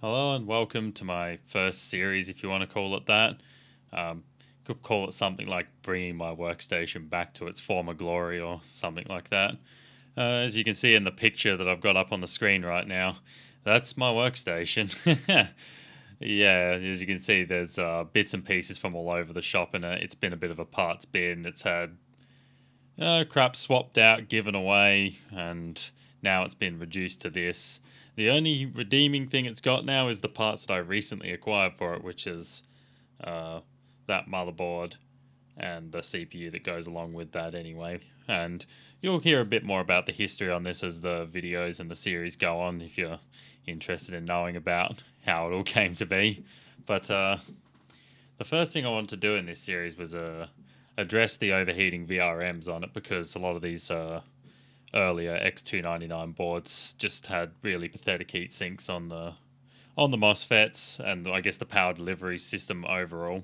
Hello and welcome to my first series, if you want to call it that. Could call it something like bringing my workstation back to its former glory or something like that. As you can see in the picture that I've got up on the screen right now, that's my workstation. Yeah, as you can see, there's bits and pieces from all over the shop in it. It's been a bit of a parts bin. It's had crap swapped out, given away, and now it's been reduced to this. The only redeeming thing it's got now is the parts that I recently acquired for it, which is that motherboard and the CPU that goes along with that anyway. And you'll hear a bit more about the history on this as the videos and the series go on if you're interested in knowing about how it all came to be. But the first thing I wanted to do in this series was address the overheating VRMs on it, because a lot of these earlier X299 boards just had really pathetic heat sinks on the MOSFETs and I guess the power delivery system overall.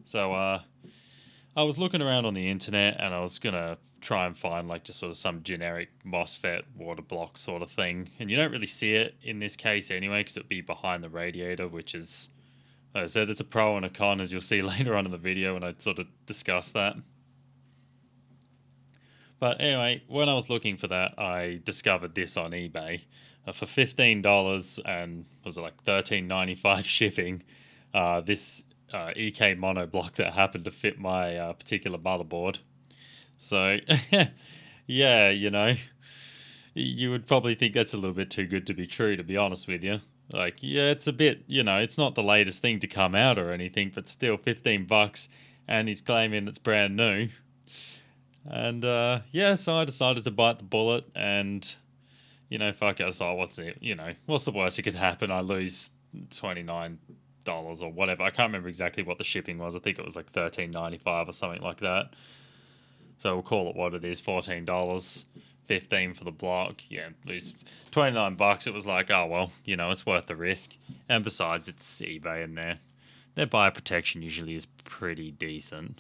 So I was looking around on the internet and I was gonna try and find like just sort of some generic MOSFET water block sort of thing, and you don't really see it in this case anyway because it'd be behind the radiator, which is, like I said, it's a pro and a con, as you'll see later on in the video when I sort of discuss that. But anyway, when I was looking for that, I discovered this on eBay for $15, and was it like $13.95 shipping. This EK monoblock that happened to fit my particular motherboard. So yeah, you would probably think that's a little bit too good to be true, to be honest with you. Like, yeah, it's a bit, it's not the latest thing to come out or anything, but still $15, and he's claiming it's brand new. And yeah, so I decided to bite the bullet, and fuck it, I thought, what's the worst that could happen? I lose $29 or whatever. I can't remember exactly what the shipping was. I think it was like $13.95 or something like that. So we'll call it what it is, $14, $15 for the block. Yeah, lose $29. It was like, oh well, it's worth the risk. And besides, it's eBay, and their buyer protection usually is pretty decent.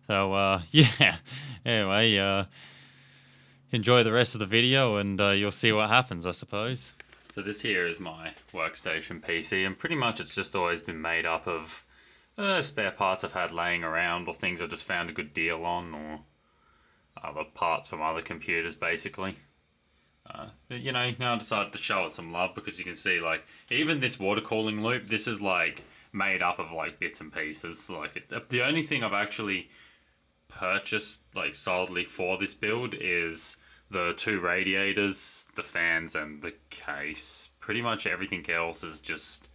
So yeah. Anyway, enjoy the rest of the video, and you'll see what happens, I suppose. So this here is my workstation PC, and pretty much it's just always been made up of spare parts I've had laying around, or things I've just found a good deal on, or other parts from other computers, basically. But now I decided to show it some love, because you can see, like, even this water cooling loop, this is like made up of like bits and pieces. Like, the only thing I've actually purchased like solidly for this build is the two radiators, the fans, and the case. Pretty much everything else is just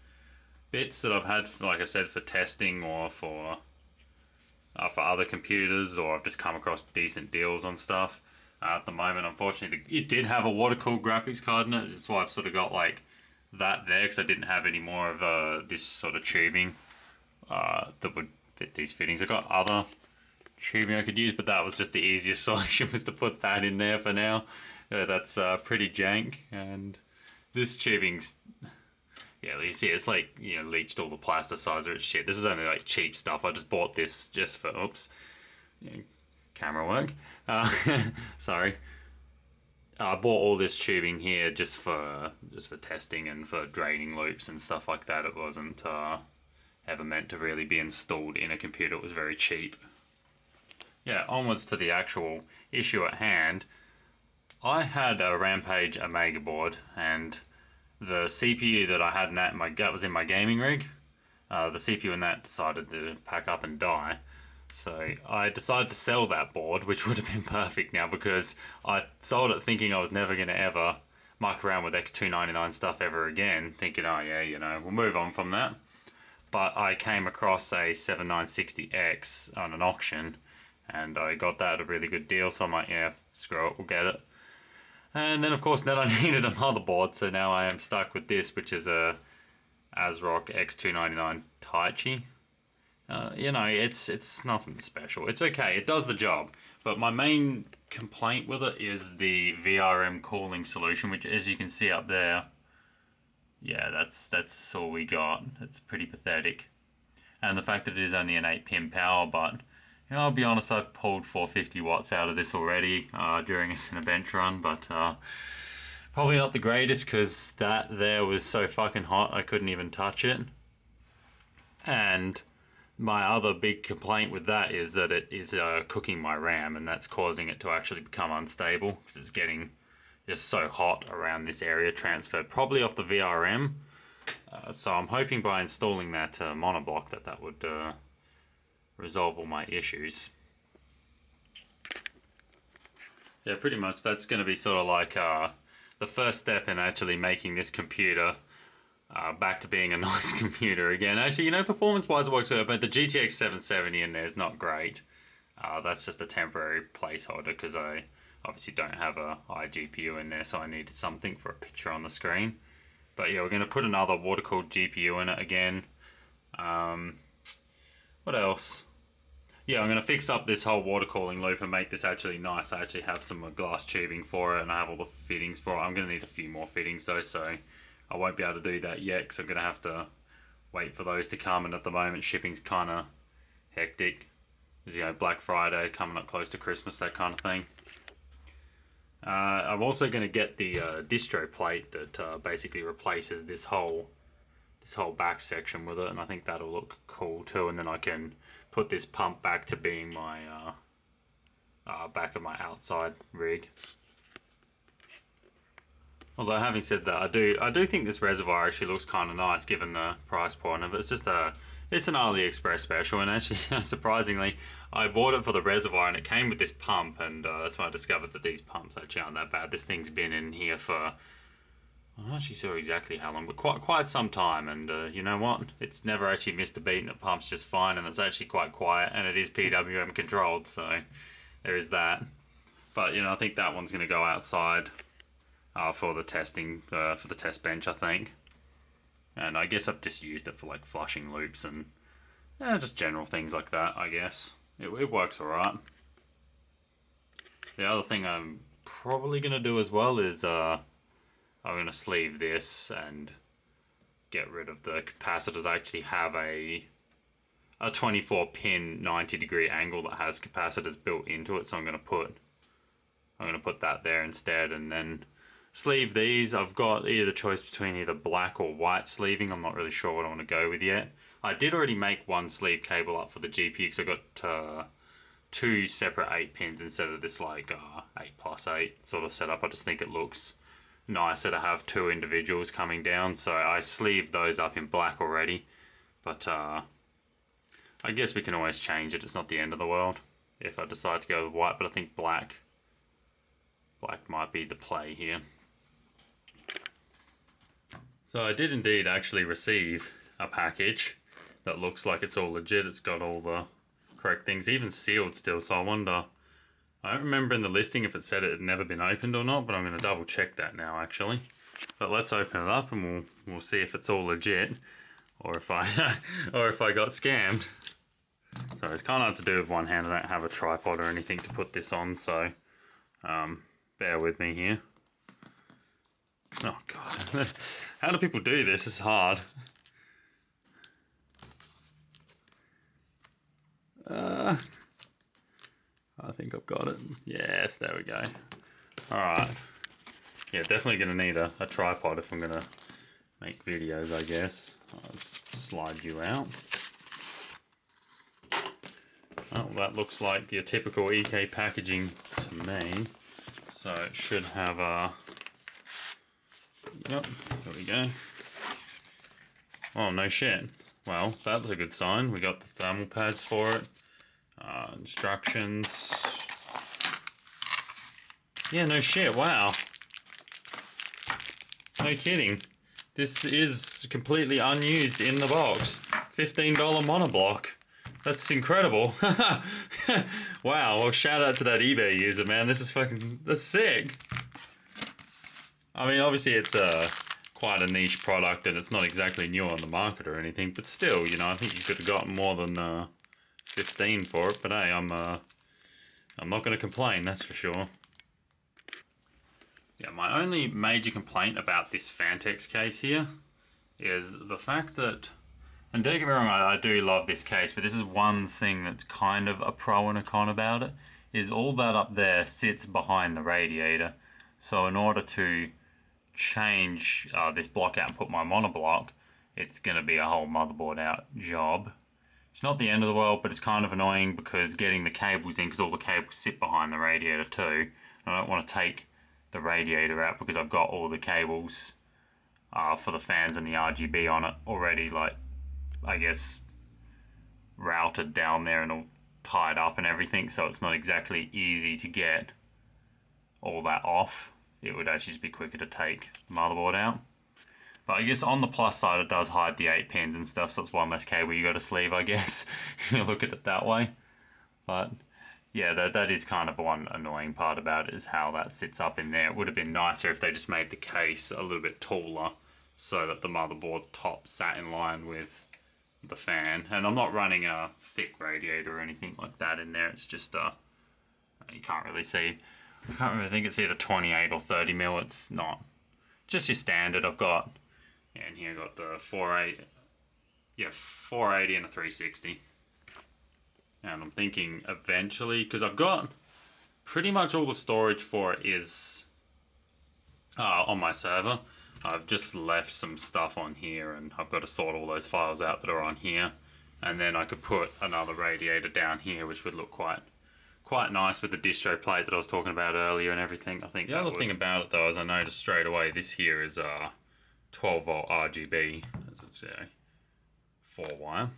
bits that I've had, like I said, for testing or for other computers, or I've just come across decent deals on stuff. At the moment, unfortunately, it did have a water-cooled graphics card in it. That's why I've sort of got like that there, because I didn't have any more of this sort of tubing that would fit these fittings. I got other tubing I could use, but that was just the easiest solution, was to put that in there for now. That's pretty jank, and this tubing's, yeah, you see it's like, leached all the plasticizer. It's shit. This is only like cheap stuff. I just bought this just for, camera work. Sorry. I bought all this tubing here just for testing and for draining loops and stuff like that. It wasn't ever meant to really be installed in a computer. It was very cheap. Yeah, onwards to the actual issue at hand. I had a Rampage Omega board, and the CPU that I had in that was in my gaming rig. The CPU in that decided to pack up and die. So I decided to sell that board, which would have been perfect now, because I sold it thinking I was never going to ever muck around with X299 stuff ever again, thinking, oh yeah, we'll move on from that. But I came across a 7960X on an auction, and I got that at a really good deal, so I'm like, yeah, screw it, we'll get it. And then, of course, I needed a motherboard, so now I am stuck with this, which is a ASRock X299 Taichi. It's nothing special. It's okay, it does the job. But my main complaint with it is the VRM cooling solution, which, as you can see up there, yeah, that's all we got. It's pretty pathetic. And the fact that it is only an 8-pin power, but I'll be honest, I've pulled 450 watts out of this already during a Cinebench run, but Probably not the greatest because that there was so fucking hot I couldn't even touch it. And my other big complaint with that is that it is cooking my RAM, and that's causing it to actually become unstable because it's getting just so hot around this area, transferred probably off the VRM. So I'm hoping by installing that monoblock that would resolve all my issues. Yeah, pretty much that's going to be sort of like the first step in actually making this computer back to being a nice computer again. Actually, you know, performance-wise it works well, but the GTX 770 in there is not great. That's just a temporary placeholder because I obviously don't have a iGPU in there, so I needed something for a picture on the screen. But yeah, we're going to put another water-cooled GPU in it again. What else? Yeah, I'm going to fix up this whole water cooling loop and make this actually nice. I actually have some glass tubing for it and I have all the fittings for it. I'm going to need a few more fittings though, so I won't be able to do that yet because I'm going to have to wait for those to come, and at the moment shipping's kind of hectic. Because, you know, Black Friday coming up close to Christmas, that kind of thing. I'm also going to get the distro plate that basically replaces this whole back section with it, and I think that'll look cool too. And then I can put this pump back to being my back of my outside rig. Although having said that, I do think this reservoir actually looks kind of nice given the price point of it. It's just it's an AliExpress special, and actually surprisingly I bought it for the reservoir and it came with this pump, and that's when I discovered that these pumps actually aren't that bad. This thing's been in here for, I'm not actually sure exactly how long, but quite some time, and you know what? It's never actually missed a beat and it pumps just fine, and it's actually quite quiet, and it is PWM controlled, so there is that. But you know, I think that one's going to go outside for the testing, for the test bench, I think. And I guess I've just used it for like flushing loops and just general things like that, I guess. It works alright. The other thing I'm probably going to do as well is I'm going to sleeve this and get rid of the capacitors. I actually have a 24 pin 90-degree angle that has capacitors built into it, so I'm going to put that there instead, and then sleeve these. I've got either choice between either black or white sleeving. I'm not really sure what I want to go with yet. I did already make one sleeve cable up for the GPU because I got 2 separate 8 pins instead of this like 8+8 sort of setup. I just think it looks nicer to have 2 individuals coming down, so I sleeved those up in black already. But I guess we can always change it. It's not the end of the world if I decide to go with white, but I think black might be the play here. So I did indeed actually receive a package that looks like it's all legit. It's got all the correct things, even sealed still, so I wonder, I don't remember in the listing if it said it had never been opened or not, but I'm going to double check that now actually. But let's open it up and we'll see if it's all legit or if I or if I got scammed. So it's kind of hard to do with one hand. I don't have a tripod or anything to put this on, so bear with me here. Oh god, how do people do this? It's hard. I think I've got it. Yes, there we go. Alright. Yeah, definitely going to need a tripod if I'm going to make videos, I guess. Let's slide you out. Oh, that looks like your typical EK packaging to me. So it should have a... Yep, here we go. Oh, no shit. Well, that's a good sign. We got the thermal pads for it. Instructions. Yeah, no shit, wow. No kidding. This is completely unused in the box. $15 monoblock. That's incredible. Wow, well shout out to that eBay user, man. This is that's sick. I mean, obviously it's quite a niche product and it's not exactly new on the market or anything, but still, you know, I think you could have gotten more than 15 for it, but hey, I'm not going to complain, that's for sure. Yeah, my only major complaint about this Fantex case here is the fact that, and don't get me wrong, I do love this case, but this is one thing that's kind of a pro and a con about it, is all that up there sits behind the radiator. So in order to change this block out and put my monoblock, it's going to be a whole motherboard out job. It's not the end of the world, but it's kind of annoying because getting the cables in, because all the cables sit behind the radiator too. I don't want to take the radiator out because I've got all the cables for the fans and the RGB on it already, like, I guess, routed down there and all tied up and everything, so it's not exactly easy to get all that off. It would actually just be quicker to take the motherboard out. But I guess on the plus side, it does hide the 8 pins and stuff, so it's one less cable you got to sleeve, I guess, if you look at it that way. But yeah, that is kind of one annoying part about it, is how that sits up in there. It would have been nicer if they just made the case a little bit taller so that the motherboard top sat in line with the fan. And I'm not running a thick radiator or anything like that in there. It's just you can't really see. I can't really think it's either 28 or 30 mil. It's not just your standard. I've got, yeah, and here I've got the 480 and a 360. And I'm thinking eventually, because I've got pretty much all the storage for it is on my server. I've just left some stuff on here, and I've got to sort all those files out that are on here. And then I could put another radiator down here, which would look quite nice with the distro plate that I was talking about earlier and everything. I think the other thing about it though is I noticed straight away this here is 12 volt RGB, as it's 4-wire.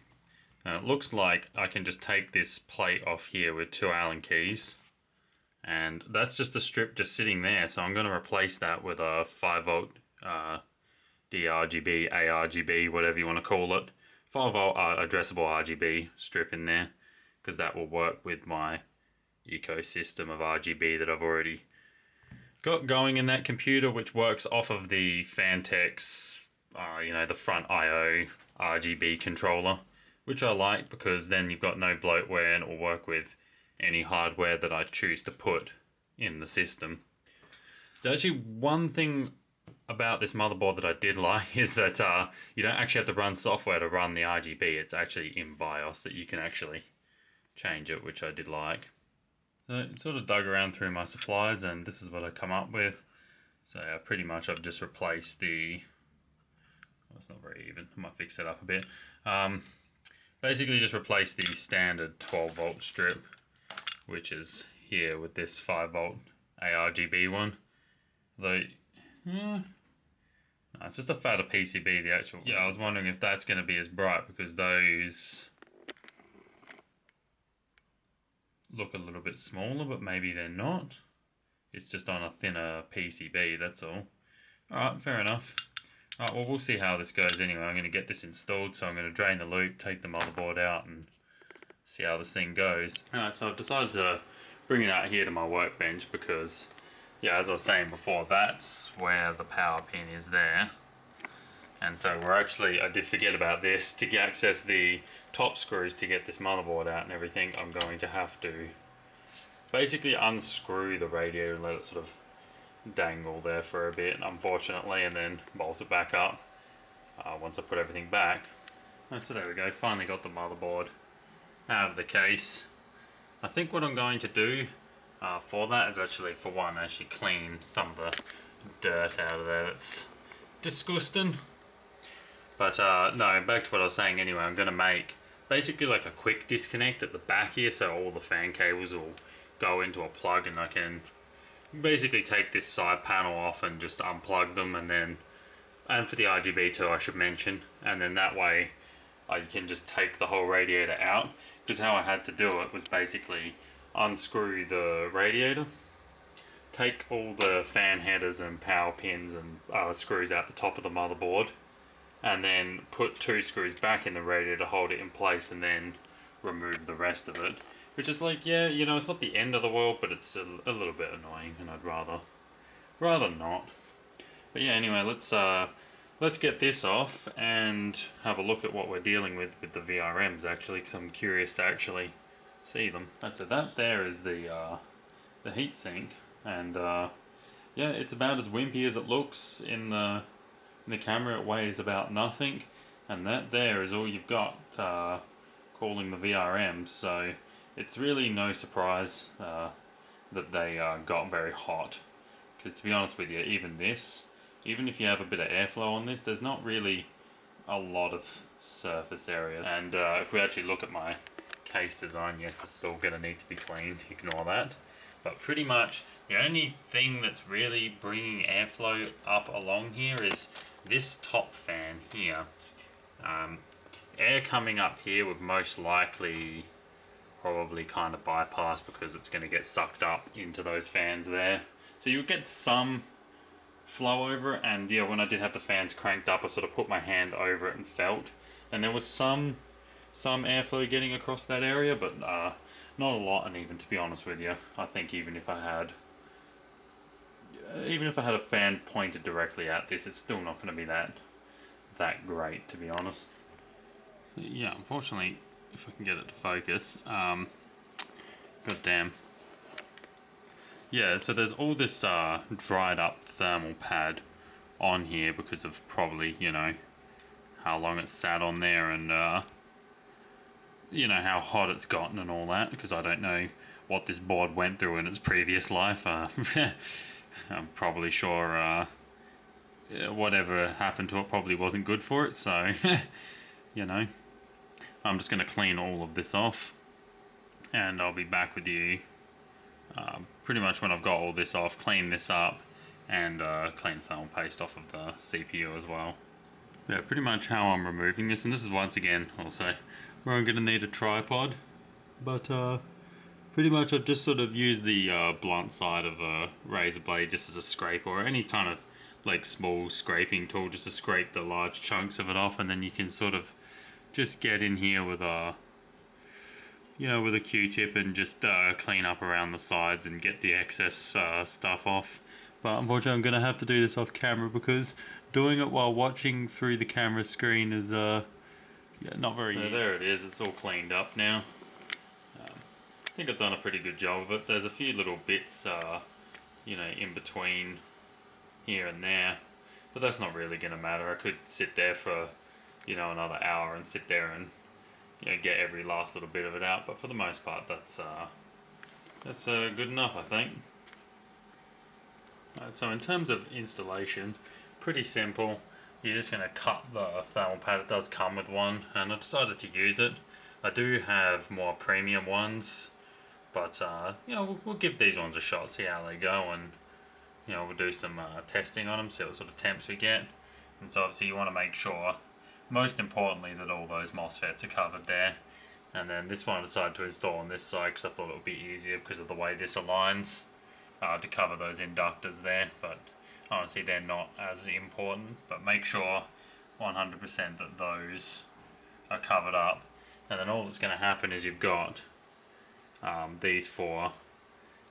And it looks like I can just take this plate off here with 2 Allen keys, and that's just a strip just sitting there. So I'm going to replace that with a 5 volt DRGB, ARGB, whatever you want to call it, 5 volt addressable RGB strip in there, because that will work with my ecosystem of RGB that I've already got going in that computer, which works off of the Fantex, you know, the front IO RGB controller, which I like because then you've got no bloatware and it will work with any hardware that I choose to put in the system. There's actually one thing about this motherboard that I did like is that you don't actually have to run software to run the RGB. It's actually in BIOS that you can actually change it, which I did like. So I sort of dug around through my supplies and this is what I come up with. So pretty much I've just replaced the, well, it's not very even, I might fix it up a bit. Basically just replaced the standard 12 volt strip, which is here with this 5 volt ARGB one. Though, no, it's just a fatter PCB, the actual. Yeah, I was wondering if that's going to be as bright because those look a little bit smaller, but maybe they're not. It's just on a thinner PCB, that's all. Alright, fair enough. Alright, well, we'll see how this goes anyway. I'm going to get this installed, so I'm going to drain the loop, take the motherboard out, and see how this thing goes. Alright, so I've decided to bring it out here to my workbench because, yeah, as I was saying before, that's where the power pin is there. And so we're actually, I did forget about this, to access the top screws to get this motherboard out and everything, I'm going to have to basically unscrew the radiator and let it sort of dangle there for a bit, unfortunately, and then bolt it back up once I put everything back. And so there we go, finally got the motherboard out of the case. I think what I'm going to do for that is actually, for one, actually clean some of the dirt out of there. That's disgusting. But no, back to what I was saying anyway, I'm going to make basically like a quick disconnect at the back here, so all the fan cables will go into a plug and I can basically take this side panel off and just unplug them, and then, and for the RGB too I should mention, and then that way I can just take the whole radiator out, because how I had to do it was basically unscrew the radiator, take all the fan headers and power pins and screws out the top of the motherboard, and then put 2 screws back in the radiator to hold it in place, and then remove the rest of it. Which is like, yeah, you know, it's not the end of the world, but it's a little bit annoying, and I'd rather not. But yeah, anyway, let's get this off and have a look at what we're dealing with the VRMs actually, because I'm curious to actually see them. And so that there is the heatsink, and yeah, it's about as wimpy as it looks in the camera. It weighs about nothing, and that there is all you've got calling the VRM. So it's really no surprise that they got very hot, because to be honest with you, even this even if you have a bit of airflow on this, there's not really a lot of surface area. And if we actually look at my case design, yes, this is all going to need to be cleaned, ignore that. But pretty much the only thing that's really bringing airflow up along here is this top fan here. Air coming up here would most likely probably kind of bypass, because it's going to get sucked up into those fans there. So you'll get some flow over it, and yeah, when I did have the fans cranked up, I sort of put my hand over it and felt, and there was some airflow getting across that area, but not a lot. And even, to be honest with you, I think even if I had a fan pointed directly at this, it's still not going to be that great, to be honest. Yeah, unfortunately, if I can get it to focus, god damn. Yeah, so there's all this dried up thermal pad on here because of probably, you know, how long it's sat on there, and you know, how hot it's gotten and all that, because I don't know what this board went through in its previous life. I'm probably sure whatever happened to it probably wasn't good for it, so you know, I'm just going to clean all of this off, and I'll be back with you pretty much when I've got all this off, clean this up, and clean thermal paste off of the CPU as well. Yeah, pretty much how I'm removing this, and this is once again also where I'm going to need a tripod, but pretty much I've just sort of used the blunt side of a razor blade just as a scrape, or any kind of like small scraping tool, just to scrape the large chunks of it off, and then you can sort of just get in here with a, you know, with a Q-tip and just clean up around the sides and get the excess stuff off. But unfortunately I'm going to have to do this off camera, because doing it while watching through the camera screen is yeah, not very... So there it is, it's all cleaned up now. I think I've done a pretty good job of it. There's a few little bits, you know, in between here and there, but that's not really going to matter. I could sit there for, you know, another hour and sit there and, you know, get every last little bit of it out, but for the most part that's good enough, I think. So in terms of installation, pretty simple. You're just going to cut the thermal pad. It does come with one, and I decided to use it. I do have more premium ones, but you know, we'll give these ones a shot, see how they go, and you know, we'll do some testing on them, see what sort of temps we get. And so obviously you want to make sure, most importantly, that all those MOSFETs are covered there. And then this one I decided to install on this side because I thought it would be easier because of the way this aligns, to cover those inductors there. But honestly, they're not as important, but make sure 100% that those are covered up. And then all that's going to happen is you've got these four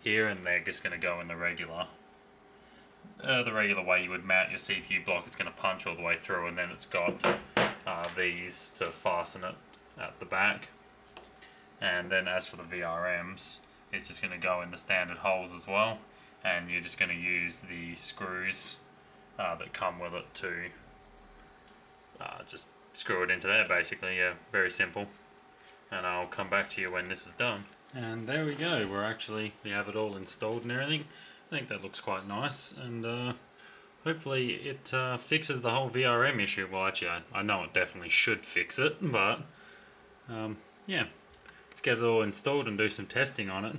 here, and they're just going to go in the regular way you would mount your CPU block. It's going to punch all the way through, and then it's got these to fasten it at the back. And then as for the VRMs, it's just going to go in the standard holes as well, and you're just going to use the screws that come with it to just screw it into there, basically. Yeah, very simple. And I'll come back to you when this is done. And there we go, we have it all installed and everything. I think that looks quite nice, and hopefully it fixes the whole VRM issue. Well, actually, I know it definitely should fix it, but yeah, let's get it all installed and do some testing on it.